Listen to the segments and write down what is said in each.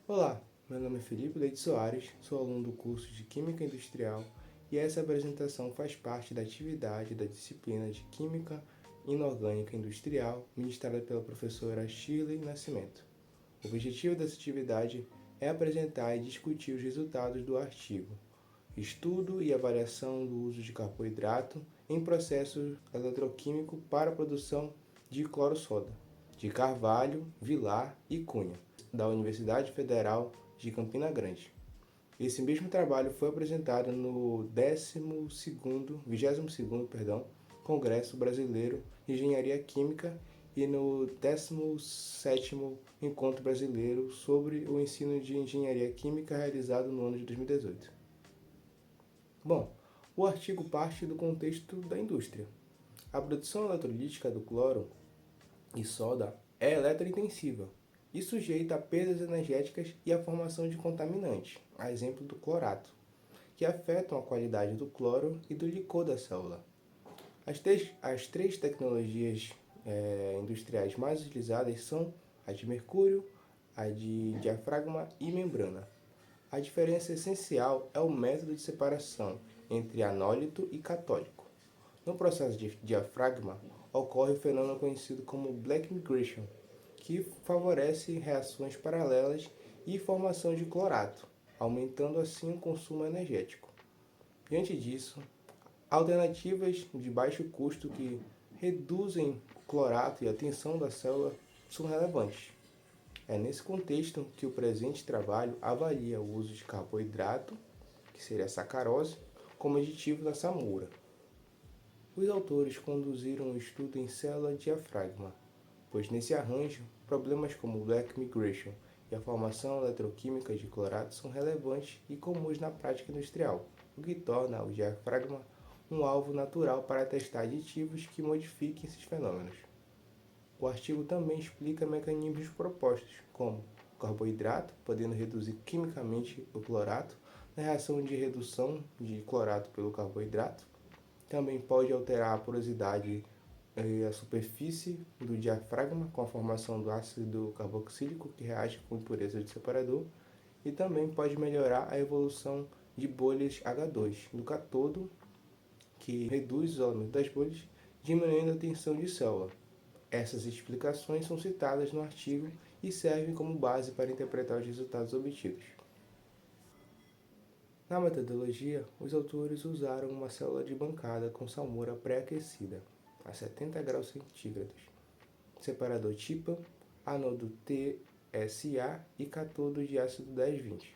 Olá, meu nome é Felipe Leite Soares, sou aluno do curso de Química Industrial e essa apresentação faz parte da atividade da disciplina de Química Inorgânica Industrial ministrada pela professora Shirley Nascimento. O objetivo dessa atividade é apresentar e discutir os resultados do artigo Estudo e avaliação do uso de carboidrato em processo eletroquímico para a produção de cloro-soda, de Carvalho, Vilar e Cunha, da Universidade Federal de Campina Grande. Esse mesmo trabalho foi apresentado no 22º Congresso Brasileiro de Engenharia Química e no 17º Encontro Brasileiro sobre o Ensino de Engenharia Química realizado no ano de 2018. Bom, o artigo parte do contexto da indústria. A produção eletrolítica do cloro e soda é eletrointensiva e sujeita a perdas energéticas e a formação de contaminantes, a exemplo do clorato, que afetam a qualidade do cloro e do licor da célula. As três tecnologias industriais mais utilizadas são a de mercúrio, a de diafragma e membrana. A diferença essencial é o método de separação entre anólito e católico. No processo de diafragma, ocorre o fenômeno conhecido como black migration, que favorece reações paralelas e formação de clorato, aumentando assim o consumo energético. Diante disso, alternativas de baixo custo que reduzem o clorato e a tensão da célula são relevantes. É nesse contexto que o presente trabalho avalia o uso de carboidrato, que seria a sacarose, como aditivo da samoura. Os autores conduziram um estudo em célula diafragma, pois nesse arranjo, problemas como o black migration e a formação eletroquímica de clorato são relevantes e comuns na prática industrial, o que torna o diafragma um alvo natural para testar aditivos que modifiquem esses fenômenos. O artigo também explica mecanismos propostos, como o carboidrato, podendo reduzir quimicamente o clorato na reação de redução de clorato pelo carboidrato. Também pode alterar a porosidade e a superfície do diafragma com a formação do ácido carboxílico, que reage com impureza de separador. E também pode melhorar a evolução de bolhas H2 do cátodo, que reduz o isolamento das bolhas, diminuindo a tensão de célula. Essas explicações são citadas no artigo e servem como base para interpretar os resultados obtidos. Na metodologia, os autores usaram uma célula de bancada com salmoura pré-aquecida a 70 graus centígrados, separador TIPA, anodo TSA e cátodo de ácido 1020.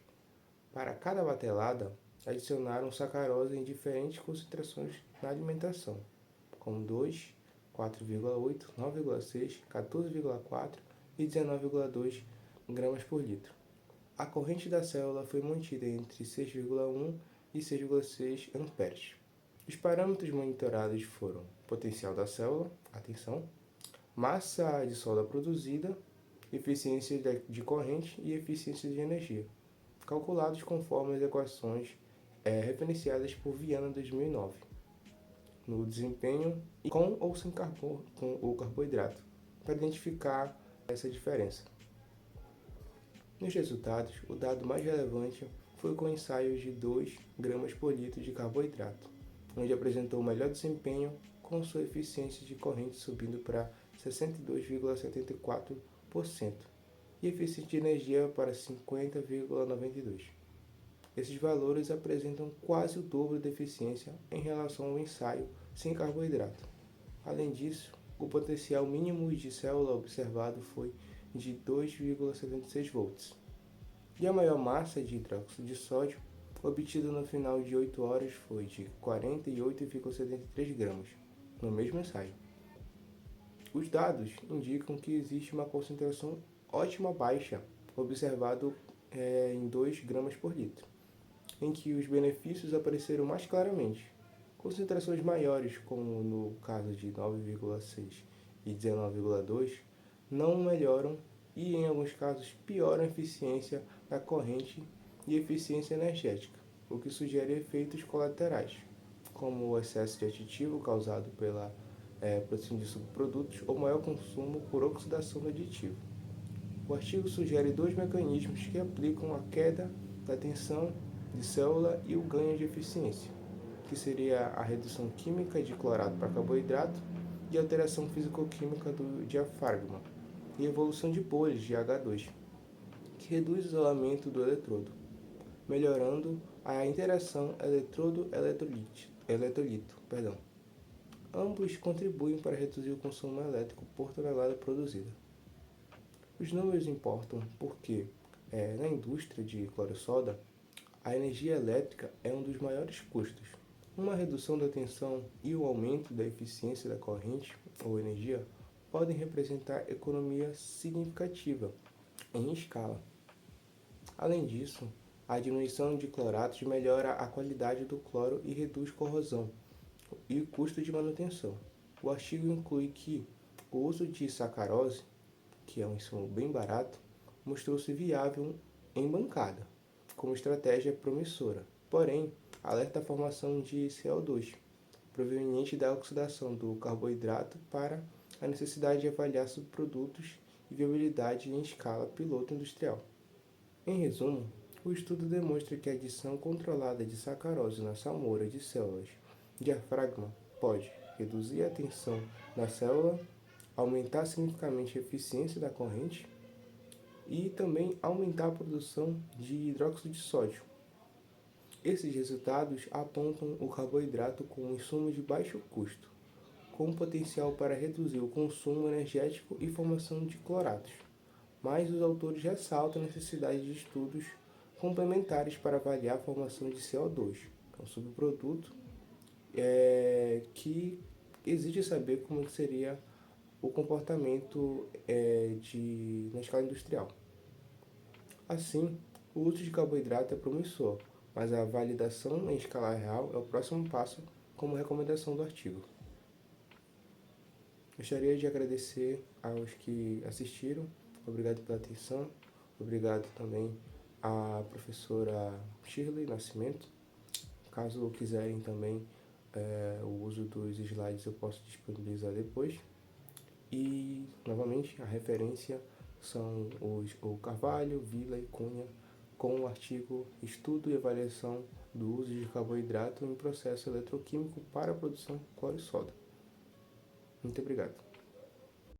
Para cada batelada, adicionaram sacarose em diferentes concentrações na alimentação, como 2, 4,8, 9,6, 14,4 e 19,2 gramas por litro. A corrente da célula foi mantida entre 6,1 e 6,6 amperes. Os parâmetros monitorados foram potencial da célula, atenção, massa de solda produzida, eficiência de corrente e eficiência de energia, calculados conforme as equações referenciadas por Viana em 2009. No desempenho com ou sem com o carboidrato, para identificar essa diferença. Nos resultados, o dado mais relevante foi com ensaios de 2 gramas por litro de carboidrato, onde apresentou o melhor desempenho com sua eficiência de corrente subindo para 62,74% e eficiência de energia para 50,92%. Esses valores apresentam quase o dobro da eficiência em relação ao ensaio sem carboidrato. Além disso, o potencial mínimo de célula observado foi de 2,76 volts. E a maior massa de hidróxido de sódio obtida no final de 8 horas foi de 48,73 gramas, no mesmo ensaio. Os dados indicam que existe uma concentração ótima baixa, observado em 2 gramas por litro, em que os benefícios apareceram mais claramente. Concentrações maiores, como no caso de 9,6 e 19,2, não melhoram e, em alguns casos, pioram a eficiência da corrente e eficiência energética, o que sugere efeitos colaterais, como o excesso de aditivo causado pela produção de subprodutos ou maior consumo por oxidação do aditivo. O artigo sugere dois mecanismos que aplicam a queda da tensão de célula e o ganho de eficiência, que seria a redução química de clorato para carboidrato e alteração físico-química do diafragma, e evolução de bolhas de H2, que reduz o isolamento do eletrodo, melhorando a interação eletrodo-eletrolito. Ambos contribuem para reduzir o consumo elétrico por tonelada produzida. Os números importam porque, na indústria de cloro-soda, a energia elétrica é um dos maiores custos. Uma redução da tensão e o aumento da eficiência da corrente ou energia podem representar economia significativa em escala. Além disso, a diminuição de cloratos melhora a qualidade do cloro e reduz corrosão e o custo de manutenção. O artigo inclui que o uso de sacarose, que é um insumo bem barato, mostrou-se viável em bancada, como estratégia promissora, porém alerta a formação de CO2, proveniente da oxidação do carboidrato, para a necessidade de avaliar subprodutos e viabilidade em escala piloto industrial. Em resumo, o estudo demonstra que a adição controlada de sacarose na salmoura de células diafragma pode reduzir a tensão na célula, aumentar significativamente a eficiência da corrente e também aumentar a produção de hidróxido de sódio. Esses resultados apontam o carboidrato como um insumo de baixo custo, com potencial para reduzir o consumo energético e formação de cloratos, mas os autores ressaltam a necessidade de estudos complementares para avaliar a formação de CO2, que é um subproduto que exige saber como seria o comportamento na escala industrial. Assim, o uso de carboidrato é promissor, mas a validação em escala real é o próximo passo, como recomendação do artigo. Gostaria de agradecer aos que assistiram, obrigado pela atenção, obrigado também à professora Shirley Nascimento. Caso quiserem também o uso dos slides, eu posso disponibilizar depois. E, novamente, a referência são o Carvalho, Vila e Cunha, com o artigo Estudo e Avaliação do Uso de Carboidrato em Processo Eletroquímico para a Produção de Cloro e Soda. Muito obrigado.